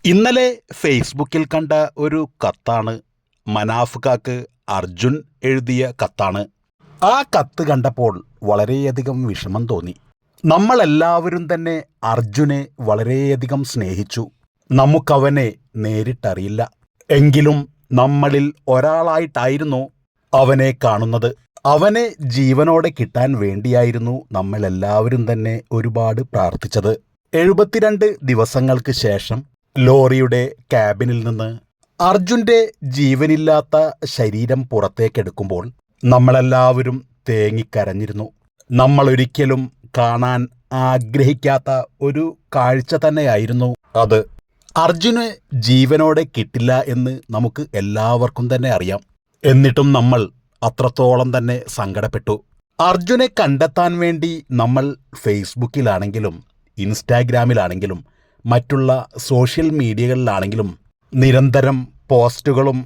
ഇന്നലെ ഫേസ്ബുക്കിൽ കണ്ട ഒരു കത്താണ്. മനാഫ്കാക്ക് അർജുൻ എഴുതിയ കത്താണ്. ആ കത്ത് കണ്ടപ്പോൾ വളരെയധികം വിഷമം തോന്നി. നമ്മളെല്ലാവരും തന്നെ അർജുനെ വളരെയധികം സ്നേഹിച്ചു. നമുക്കവനെ നേരിട്ടറിയില്ല. എങ്കിലും നമ്മളിൽ ഒരാളായിട്ടായിരുന്നു അവനെ കാണുന്നത്. അവനെ ജീവനോടെ കിട്ടാൻ വേണ്ടിയായിരുന്നു നമ്മളെല്ലാവരും തന്നെ ഒരുപാട് പ്രാർത്ഥിച്ചത്. 72 ദിവസങ്ങൾക്ക് ശേഷം ലോറിയുടെ ക്യാബിനിൽ നിന്ന് അർജുന്റെ ജീവനില്ലാത്ത ശരീരം പുറത്തേക്കെടുക്കുമ്പോൾ നമ്മളെല്ലാവരും തേങ്ങിക്കരഞ്ഞിരുന്നു. നമ്മളൊരിക്കലും കാണാൻ ആഗ്രഹിക്കാത്ത ഒരു കാഴ്ച തന്നെയായിരുന്നു അത്. അർജുന് ജീവനോടെ കിട്ടില്ല എന്ന് നമുക്ക് എല്ലാവർക്കും തന്നെ അറിയാം. എന്നിട്ടും നമ്മൾ അത്രത്തോളം തന്നെ സങ്കടപ്പെട്ടു. അർജുനെ കണ്ടെത്താൻ വേണ്ടി നമ്മൾ ഫേസ്ബുക്കിലാണെങ്കിലും ഇൻസ്റ്റാഗ്രാമിലാണെങ്കിലും മറ്റുള്ള സോഷ്യൽ മീഡിയകളിലാണെങ്കിലും നിരന്തരം പോസ്റ്റുകളും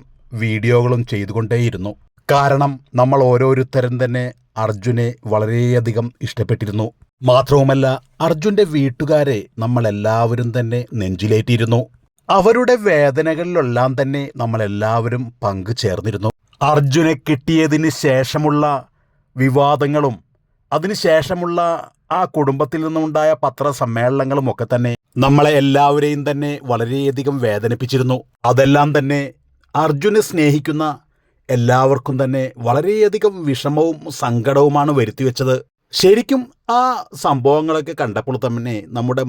വീഡിയോകളും ചെയ്തുകൊണ്ടേയിരുന്നു. കാരണം നമ്മൾ ഓരോരുത്തരും തന്നെ അർജുനെ വളരെയധികം ഇഷ്ടപ്പെട്ടിരുന്നു. മാത്രവുമല്ല, അർജുന്റെ വീട്ടുകാരെ നമ്മളെല്ലാവരും തന്നെ നെഞ്ചിലേറ്റിയിരുന്നു. അവരുടെ വേദനകളിലെല്ലാം തന്നെ നമ്മളെല്ലാവരും പങ്കുചേർന്നിരുന്നു. അർജുനെ കിട്ടിയതിന് ശേഷമുള്ള വിവാദങ്ങളും അതിനുശേഷമുള്ള ആ കുടുംബത്തിൽ നിന്നുണ്ടായ പത്രസമ്മേളനങ്ങളും ഒക്കെ തന്നെ നമ്മളെ എല്ലാവരെയും തന്നെ വളരെയധികം വേദനിപ്പിച്ചിരുന്നു. അതെല്ലാം തന്നെ അർജുനെ സ്നേഹിക്കുന്ന എല്ലാവർക്കും തന്നെ വളരെയധികം വിഷമവും സങ്കടവുമാണ് വരുത്തിവെച്ചത്. ശരിക്കും ആ സംഭവങ്ങളൊക്കെ കണ്ടപ്പോൾ തന്നെ നമ്മുടെ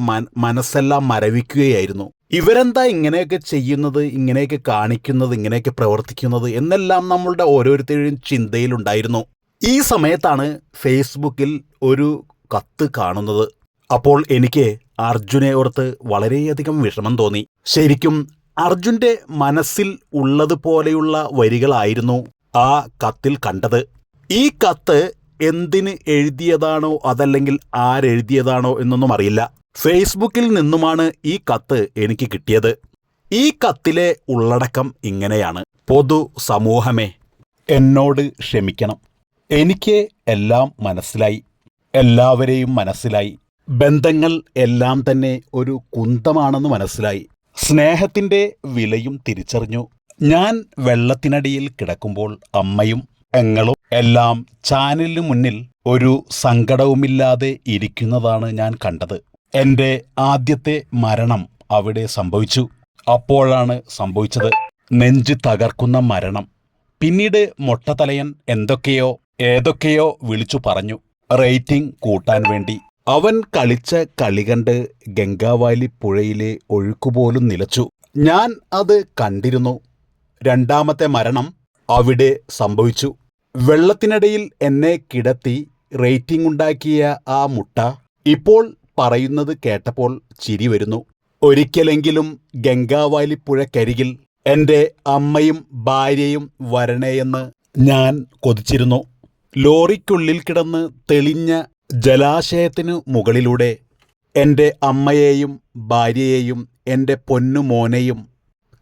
മനസ്സെല്ലാം മരവിക്കുകയായിരുന്നു. ഇവരെന്താ ഇങ്ങനെയൊക്കെ ചെയ്യുന്നത്, ഇങ്ങനെയൊക്കെ കാണിക്കുന്നത്, ഇങ്ങനെയൊക്കെ പ്രവർത്തിക്കുന്നത് എന്നെല്ലാം നമ്മളുടെ ഓരോരുത്തരുടെയും ചിന്തയിലുണ്ടായിരുന്നു. ഈ സമയത്താണ് ഫേസ്ബുക്കിൽ ഒരു കത്ത് കാണുന്നത്. അപ്പോൾ എനിക്ക് അർജുനെ ഓർത്ത് വളരെയധികം വിഷമം തോന്നി. ശരിക്കും അർജുന്റെ മനസ്സിൽ ഉള്ളതുപോലെയുള്ള വരികളായിരുന്നു ആ കത്തിൽ കണ്ടത്. ഈ കത്ത് എന്തിന് എഴുതിയതാണോ അതല്ലെങ്കിൽ ആരെഴുതിയതാണോ എന്നൊന്നും അറിയില്ല. ഫേസ്ബുക്കിൽ നിന്നുമാണ് ഈ കത്ത് എനിക്ക് കിട്ടിയത്. ഈ കത്തിലെ ഉള്ളടക്കം ഇങ്ങനെയാണ്: പൊതു സമൂഹമേ, എന്നോട് ക്ഷമിക്കണം. എനിക്ക് എല്ലാം മനസ്സിലായി, എല്ലാവരെയും മനസ്സിലായി. ബന്ധങ്ങൾ എല്ലാം തന്നെ ഒരു കുന്തമാണെന്ന് മനസ്സിലായി. സ്നേഹത്തിന്റെ വിലയും തിരിച്ചറിഞ്ഞു. ഞാൻ വെള്ളത്തിനടിയിൽ കിടക്കുമ്പോൾ അമ്മയും പെങ്ങളും എല്ലാം ചാനലിന് മുന്നിൽ ഒരു സങ്കടവുമില്ലാതെ ഇരിക്കുന്നതാണ് ഞാൻ കണ്ടത്. എൻ്റെ ആദ്യത്തെ മരണം അവിടെ സംഭവിച്ചു. അപ്പോഴാണ് സംഭവിച്ചത് നെഞ്ച് തകർക്കുന്ന മരണം. പിന്നീട് മൊട്ടത്തലയൻ ഏതൊക്കെയോ വിളിച്ചു പറഞ്ഞു, റേറ്റിംഗ് കൂട്ടാൻ വേണ്ടി. അവൻ കളിച്ച കളി കണ്ട് ഗംഗാവാലി പുഴയിലെ ഒഴുക്കുപോലും നിലച്ചു. ഞാൻ അത് കണ്ടിരുന്നു. രണ്ടാമത്തെ മരണം അവിടെ സംഭവിച്ചു. വെള്ളത്തിനടിയിൽ എന്നെ കിടത്തി റേറ്റിംഗ് ഉണ്ടാക്കിയ ആ മുട്ട ഇപ്പോൾ പറയുന്നത് കേട്ടപ്പോൾ ചിരി വരുന്നു. ഒരിക്കലെങ്കിലും ഗംഗാവാലി പുഴക്കരികിൽ എൻ്റെ അമ്മയും ഭാര്യയും വരണേയെന്ന് ഞാൻ കൊതിച്ചിരുന്നു. ലോറിക്കുള്ളിൽ കിടന്ന് തെളിഞ്ഞ ജലാശയത്തിനു മുകളിലൂടെ എൻ്റെ അമ്മയെയും ഭാര്യയെയും എൻ്റെ പൊന്നുമോനെയും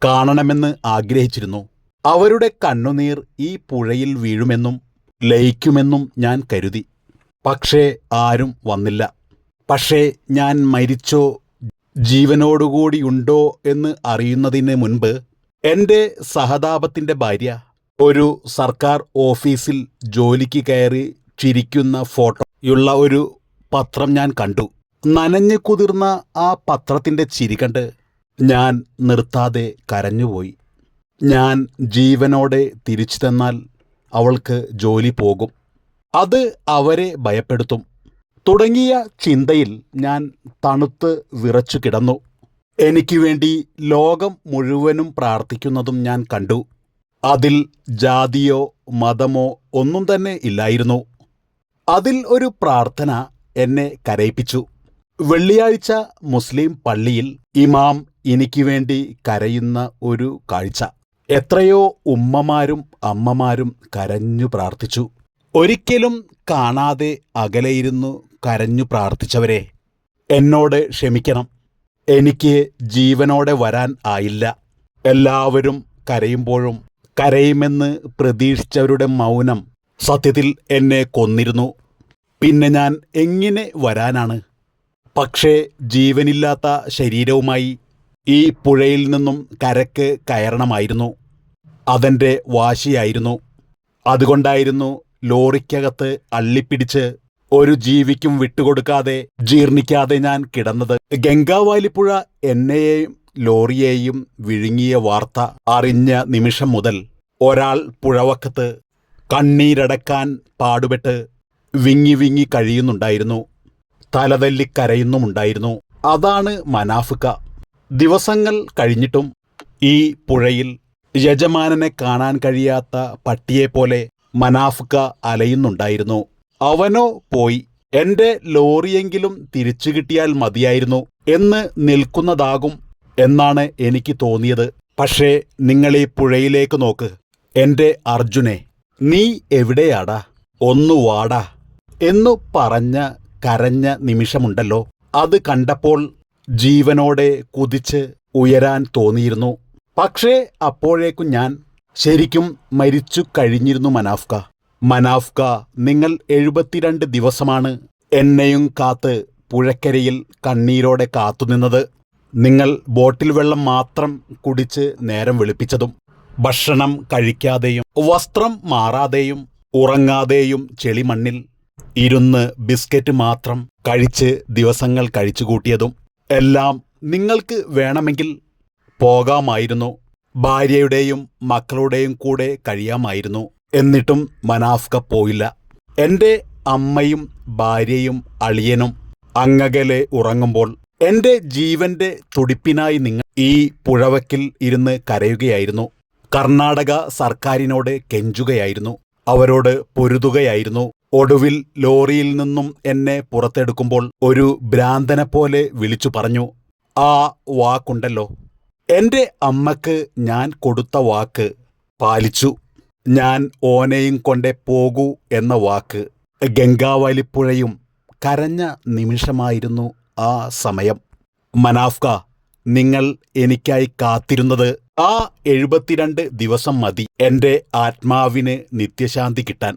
കാണണമെന്ന് ആഗ്രഹിച്ചിരുന്നു. അവരുടെ കണ്ണുനീർ ഈ പുഴയിൽ വീഴുമെന്നും ലയിക്കുമെന്നും ഞാൻ കരുതി. പക്ഷേ ആരും വന്നില്ല. പക്ഷേ ഞാൻ മരിച്ചോ ജീവനോടുകൂടിയുണ്ടോ എന്ന് അറിയുന്നതിന് മുൻപ് എൻ്റെ സഹതാപത്തിൻ്റെ ഭാര്യ ഒരു സർക്കാർ ഓഫീസിൽ ജോലിക്ക് കയറി ചിരിക്കുന്ന ഫോട്ടോയുള്ള ഒരു പത്രം ഞാൻ കണ്ടു. നനഞ്ഞു കുതിർന്ന ആ പത്രത്തിൻ്റെ ചിരി കണ്ട് ഞാൻ നിർത്താതെ കരഞ്ഞുപോയി. ഞാൻ ജീവനോടെ തിരിച്ചു തന്നാൽ അവൾക്ക് ജോലി പോകും, അത് അവരെ ഭയപ്പെടുത്തും തുടങ്ങിയ ചിന്തയിൽ ഞാൻ തണുത്ത് വിറച്ചു കിടന്നു. എനിക്ക് വേണ്ടി ലോകം മുഴുവനും പ്രാർത്ഥിക്കുന്നതും ഞാൻ കണ്ടു. അതിൽ ജാതിയോ മതമോ ഒന്നും തന്നെ ഇല്ലായിരുന്നു. അതിൽ ഒരു പ്രാർത്ഥന എന്നെ കരയിപ്പിച്ചു. വെള്ളിയാഴ്ച മുസ്ലിം പള്ളിയിൽ ഇമാം എനിക്ക് വേണ്ടി കരയുന്ന ഒരു കാഴ്ച. എത്രയോ ഉമ്മമാരും അമ്മമാരും കരഞ്ഞു പ്രാർത്ഥിച്ചു. ഒരിക്കലും കാണാതെ അകലെയിരുന്നു കരഞ്ഞു പ്രാർത്ഥിച്ചവരെ, എന്നോട് ക്ഷമിക്കണം. എനിക്ക് ജീവനോടെ വരാൻ ആയില്ല. എല്ലാവരും കരയുമ്പോഴും കരയുമെന്ന് പ്രതീക്ഷിച്ചവരുടെ മൗനം സത്യത്തിൽ എന്നെ കൊന്നിരുന്നു. പിന്നെ ഞാൻ എങ്ങനെ വരാനാണ്? പക്ഷേ ജീവനില്ലാത്ത ശരീരവുമായി ഈ പുഴയിൽ നിന്നും കരക്ക് കയറണമായിരുന്നു. അതെൻ്റെ വാശിയായിരുന്നു. അതുകൊണ്ടായിരുന്നു ലോറിക്കകത്ത് അള്ളിപ്പിടിച്ച് ഒരു ജീവിക്കും വിട്ടുകൊടുക്കാതെ ജീർണിക്കാതെ ഞാൻ കിടന്നത്. ഗംഗാവാലിപ്പുഴ എന്നെയും ലോറിയെയും വിഴുങ്ങിയ വാർത്ത അറിഞ്ഞ നിമിഷം മുതൽ ഒരാൾ പുഴവക്കത്ത് കണ്ണീരടക്കാൻ പാടുപെട്ട് വിങ്ങി വിങ്ങി കഴിയുന്നുണ്ടായിരുന്നു. തലതല്ലി കരയുന്നുമുണ്ടായിരുന്നു. അതാണ് മനാഫ്ക. ദിവസങ്ങൾ കഴിഞ്ഞിട്ടും ഈ പുഴയിൽ യജമാനനെ കാണാൻ കഴിയാത്ത പട്ടിയെപ്പോലെ മനാഫ്ക അലയുന്നുണ്ടായിരുന്നു. അവനോ പോയി, എൻ്റെ ലോറിയെങ്കിലും തിരിച്ചു കിട്ടിയാൽ മതിയായിരുന്നു എന്ന് നിൽക്കുന്നതാകും എന്നാണ് എനിക്ക് തോന്നിയത്. പക്ഷേ നിങ്ങളീ പുഴയിലേക്ക് നോക്ക്. എൻ്റെ അർജുനെ, നീ എവിടെയാടാ? ഒന്നു വാടാ എന്നു പറഞ്ഞ കരഞ്ഞ നിമിഷമുണ്ടല്ലോ, അത് കണ്ടപ്പോൾ ജീവനോടെ കുതിച്ച് ഉയരാൻ തോന്നിയിരുന്നു. പക്ഷേ അപ്പോഴേക്കും ഞാൻ ശരിക്കും മരിച്ചു കഴിഞ്ഞിരുന്നു. മനാഫ്ക, നിങ്ങൾ 72 ദിവസമാണ് എന്നെയും കാത്ത് പുഴക്കരയിൽ കണ്ണീരോടെ കാത്തുനിന്നത്. നിങ്ങൾ ബോട്ടിൽ വെള്ളം മാത്രം കുടിച്ച് നേരം വെളുപ്പിച്ചതും ഭക്ഷണം കഴിക്കാതെയും വസ്ത്രം മാറാതെയും ഉറങ്ങാതെയും ചെളിമണ്ണിൽ ഇരുന്ന് ബിസ്ക്കറ്റ് മാത്രം കഴിച്ച് ദിവസങ്ങൾ കഴിച്ചുകൂട്ടിയതും എല്ലാം നിങ്ങൾക്ക് വേണമെങ്കിൽ പോകാമായിരുന്നു, ഭാര്യയുടെയും മക്കളുടെയും കൂടെ കഴിയാമായിരുന്നു. എന്നിട്ടും മനാഫ്ക പോയില്ല. എൻ്റെ അമ്മയും ഭാര്യയും അളിയനും അങ്ങകലെ ഉറങ്ങുമ്പോൾ എൻ്റെ ജീവന്റെ തുടിപ്പിനായി നിങ്ങൾ ഈ പുഴവക്കിൽ ഇരുന്ന് കരയുകയായിരുന്നു. കർണാടക സർക്കാരിനോട് കെഞ്ചുകയായിരുന്നു, അവരോട് പൊരുതുകയായിരുന്നു. ഒടുവിൽ ലോറിയിൽ നിന്നും എന്നെ പുറത്തെടുക്കുമ്പോൾ ഒരു ഭ്രാന്തനെ പോലെ വിളിച്ചു പറഞ്ഞു, ആ വാക്കുണ്ടല്ലോ, എൻ്റെ അമ്മക്ക് ഞാൻ കൊടുത്ത വാക്ക് പാലിച്ചു. ഞാൻ ഓനെയും കൊണ്ടേ പോകൂ എന്ന വാക്ക്. ഗംഗാവാലിപ്പുഴയും കരഞ്ഞ നിമിഷമായിരുന്നു ആ സമയം. മനാഫ്ക, നിങ്ങൾ എനിക്കായി കാത്തിരുന്നത് ആ 72 ദിവസം മതി എൻ്റെ ആത്മാവിന് നിത്യശാന്തി കിട്ടാൻ.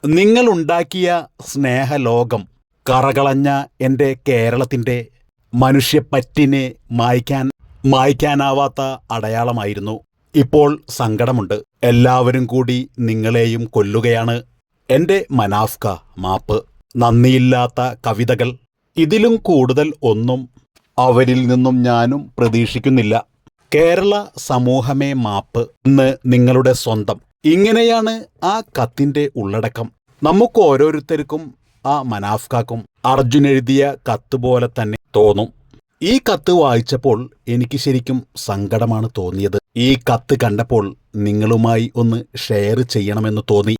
നിങ്ങളുണ്ടാക്കിയ സ്നേഹലോകം കറകളഞ്ഞ എൻ്റെ കേരളത്തിൻ്റെ മനുഷ്യപ്പറ്റിനെ മായ്ക്കാനാവാത്ത അടയാളമായിരുന്നു. ഇപ്പോൾ സങ്കടമുണ്ട്. എല്ലാവരും കൂടി നിങ്ങളെയും കൊല്ലുകയാണ്. എൻ്റെ മനാഫ്ക, മാപ്പ്. നന്ദിയില്ലാത്ത കവിതകൾ. ഇതിലും കൂടുതൽ ഒന്നും അവരിൽ നിന്നും ഞാനും പ്രതീക്ഷിക്കുന്നില്ല. കേരള സമൂഹമേ മാപ്പ് എന്ന് നിങ്ങളുടെ സ്വന്തം. ഇങ്ങനെയാണ് ആ കത്തിൻ്റെ ഉള്ളടക്കം. നമുക്ക് ഓരോരുത്തർക്കും ആ മനാഫ്കാക്കും അർജുൻ എഴുതിയ കത്ത് പോലെ തന്നെ തോന്നും. ഈ കത്ത് വായിച്ചപ്പോൾ എനിക്ക് ശരിക്കും സങ്കടമാണ് തോന്നിയത്. ഈ കത്ത് കണ്ടപ്പോൾ നിങ്ങളുമായി ഒന്ന് ഷെയർ ചെയ്യണമെന്ന് തോന്നി.